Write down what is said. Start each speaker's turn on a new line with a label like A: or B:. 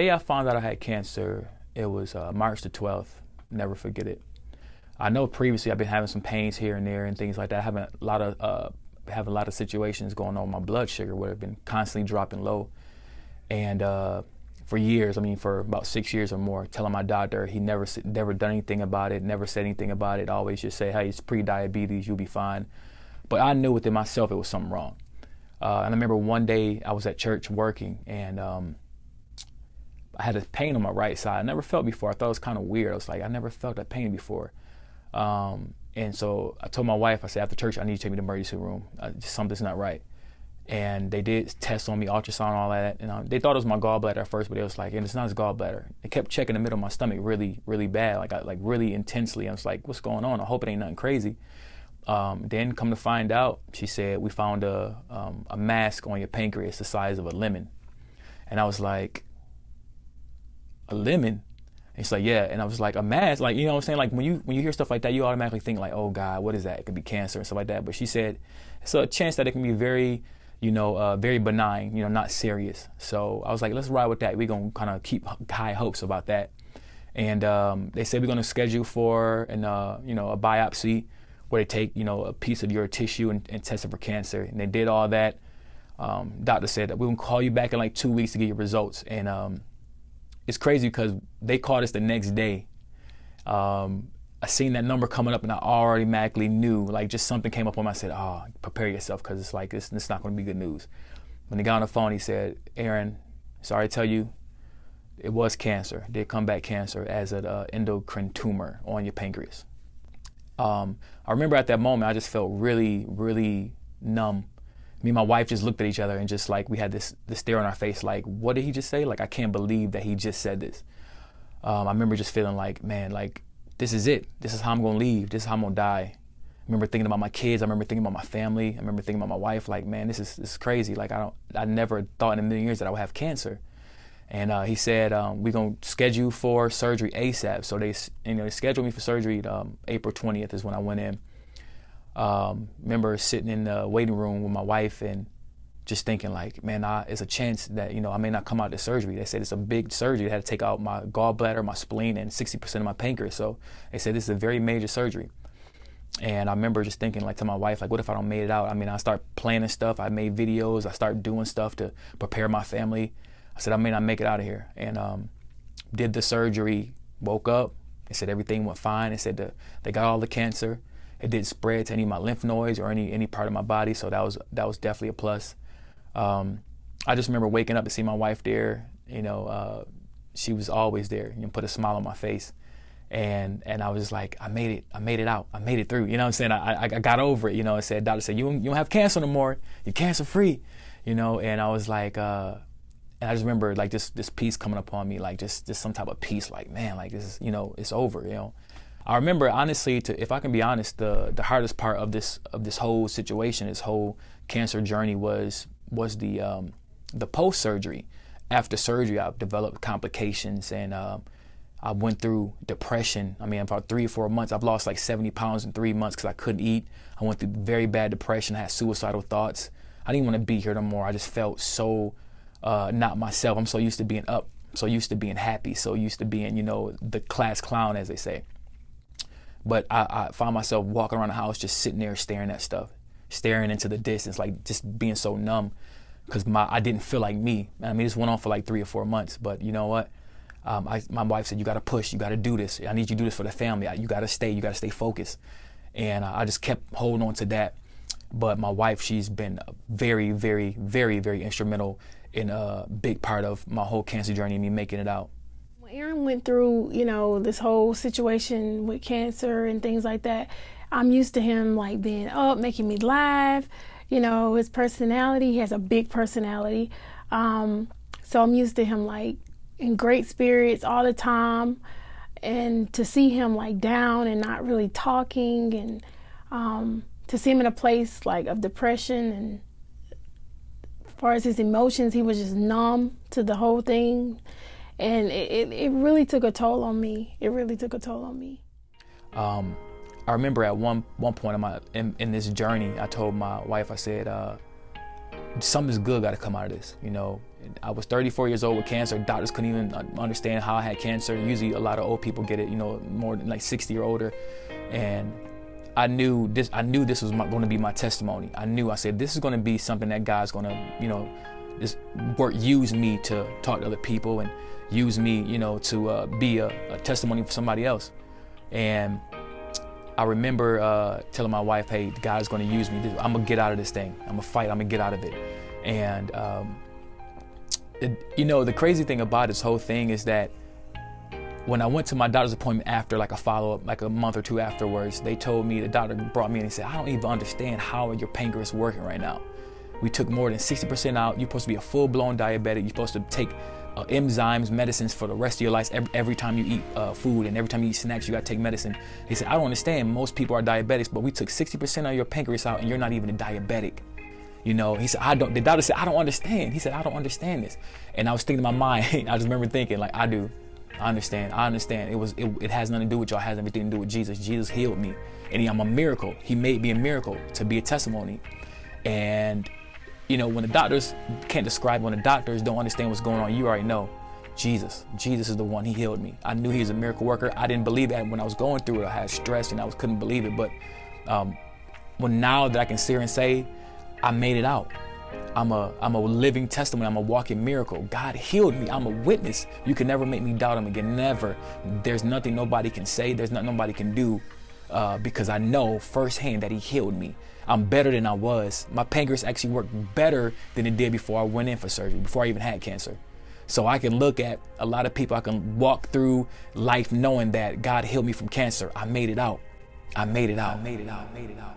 A: The day I found out I had cancer, it was March the 12th. Never forget it. I know previously I've been having some pains here and there and things like that. Having a lot of situations going on with my blood sugar where I've been constantly dropping low. And for years, I mean, for about 6 years or more, telling my doctor he never done anything about it, never said anything about it. Always just say, hey, it's pre-diabetes, you'll be fine. But I knew within myself it was something wrong. And I remember one day I was at church working, and I had a pain on my right side. I never felt before. I thought it was kind of weird. I was like, I never felt that pain before. And so I told my wife, I said, after church, I need you to take me to the emergency room. Something's not right. And they did tests on me, ultrasound, all that. And they thought it was my gallbladder at first, but it was like, and it's not his gallbladder. They kept checking the middle of my stomach really, really bad, like really intensely. I was like, what's going on? I hope it ain't nothing crazy. Then come to find out, she said, we found a mass on your pancreas the size of a lemon. And I was like, a lemon? And she's like, yeah. And I was like, a mass? Like, you know what I'm saying? Like when you hear stuff like that, you automatically think like, oh God, what is that? It could be cancer and stuff like that. But she said, it's a chance that it can be very, very benign, not serious. So I was like, let's ride with that. We're going to kind of keep high hopes about that. And they said we're going to schedule for a biopsy where they take, a piece of your tissue and test it for cancer. And they did all that. Doctor said that we're going to call you back in like 2 weeks to get your results. And it's crazy because they called us the next day. I seen that number coming up and I automatically knew, like just something came up on me. I said, oh, prepare yourself because it's like, it's not going to be good news. When he got on the phone, he said, Aaron, sorry to tell you, it was cancer. It did come back cancer as an endocrine tumor on your pancreas. I remember at that moment, I just felt really, really numb. Me and my wife just looked at each other and just like, we had this stare on our face, like, what did he just say? Like, I can't believe that he just said this. I remember just feeling like, man, like, this is it. This is how I'm gonna leave. This is how I'm gonna die. I remember thinking about my kids. I remember thinking about my family. I remember thinking about my wife. Like, man, this is crazy. Like, I never thought in a million years that I would have cancer. And he said, we're gonna schedule for surgery ASAP. So they scheduled me for surgery. April 20th is when I went in. Remember sitting in the waiting room with my wife and just thinking like, man, it's a chance that, I may not come out of the surgery. They said it's a big surgery. They had to take out my gallbladder, my spleen, and 60% of my pancreas. So they said this is a very major surgery. And I remember just thinking like to my wife, like, what if I don't make it out? I mean, I start planning stuff. I made videos. I started doing stuff to prepare my family. I said, I may not make it out of here. And did the surgery, woke up. They said everything went fine. They said they got all the cancer. It didn't spread to any of my lymph nodes or any part of my body. So that was definitely a plus. I just remember waking up to see my wife there. She was always there. Put a smile on my face, and I was just like, I made it out. I made it through. You know what I'm saying? I got over it. It said, doctor said, you don't have cancer no more. You're cancer free. And I was like, and I just remember like this peace coming upon me, like just some type of peace. Like, man, like this is, it's over. I remember honestly, if I can be honest, the hardest part of this whole situation, this whole cancer journey was the post-surgery. After surgery, I've developed complications and I went through depression. I mean, about 3 or 4 months, I've lost like 70 pounds in 3 months because I couldn't eat. I went through very bad depression. I had suicidal thoughts. I didn't want to be here no more. I just felt so not myself. I'm so used to being up, so used to being happy, so used to being, the class clown, as they say. But I found myself walking around the house just sitting there staring at stuff, staring into the distance, like just being so numb because I didn't feel like me. I mean, this went on for like 3 or 4 months, but you know what? My wife said, you got to push, you got to do this. I need you to do this for the family. You got to stay focused. And I just kept holding on to that. But my wife, she's been very, very, very, very instrumental in a big part of my whole cancer journey and me making it out.
B: Aaron went through, this whole situation with cancer and things like that. I'm used to him like being up, making me laugh. His personality, he has a big personality. So I'm used to him like in great spirits all the time. And to see him like down and not really talking and to see him in a place like of depression and as far as his emotions, he was just numb to the whole thing. And it really took a toll on me. It really took a toll on me.
A: I remember at one point in this journey, I told my wife, I said, something's good got to come out of this. I was 34 years old with cancer. Doctors couldn't even understand how I had cancer. Usually a lot of old people get it, more than like 60 or older. And I knew this was going to be my testimony. I said, this is going to be something that God's going to, use me to talk to other people and use me, to be a testimony for somebody else. And I remember telling my wife, hey, God's going to use me. I'm going to get out of this thing. I'm going to fight. I'm going to get out of it. And, the crazy thing about this whole thing is that when I went to my doctor's appointment after like a follow-up, like a month or two afterwards, the doctor brought me in and said, I don't even understand how your pancreas is working right now. We took more than 60% out. You're supposed to be a full-blown diabetic. You're supposed to take enzymes, medicines for the rest of your life. Every time you eat food and every time you eat snacks, you got to take medicine. He said, I don't understand. Most people are diabetics, but we took 60% of your pancreas out and you're not even a diabetic. He said, the doctor said, I don't understand. He said, I don't understand this. And I was thinking in my mind, I just remember thinking like, I do. I understand. It has nothing to do with y'all. It has everything to do with Jesus. Jesus healed me and I'm a miracle. He made me a miracle to be a testimony. And when the doctors can't describe, when the doctors don't understand what's going on, you already know. Jesus is the one. He healed me. I knew he was a miracle worker. I didn't believe that when I was going through it. I had stress and I couldn't believe it. But now that I can sit here and say, I made it out. I'm a living testimony. I'm a walking miracle. God healed me. I'm a witness. You can never make me doubt him again. Never. There's nothing nobody can say. There's nothing nobody can do because I know firsthand that he healed me. I'm better than I was. My pancreas actually worked better than it did before I went in for surgery, before I even had cancer. So I can look at a lot of people. I can walk through life knowing that God healed me from cancer. I made it out. I made it out. I made it out. I made it out.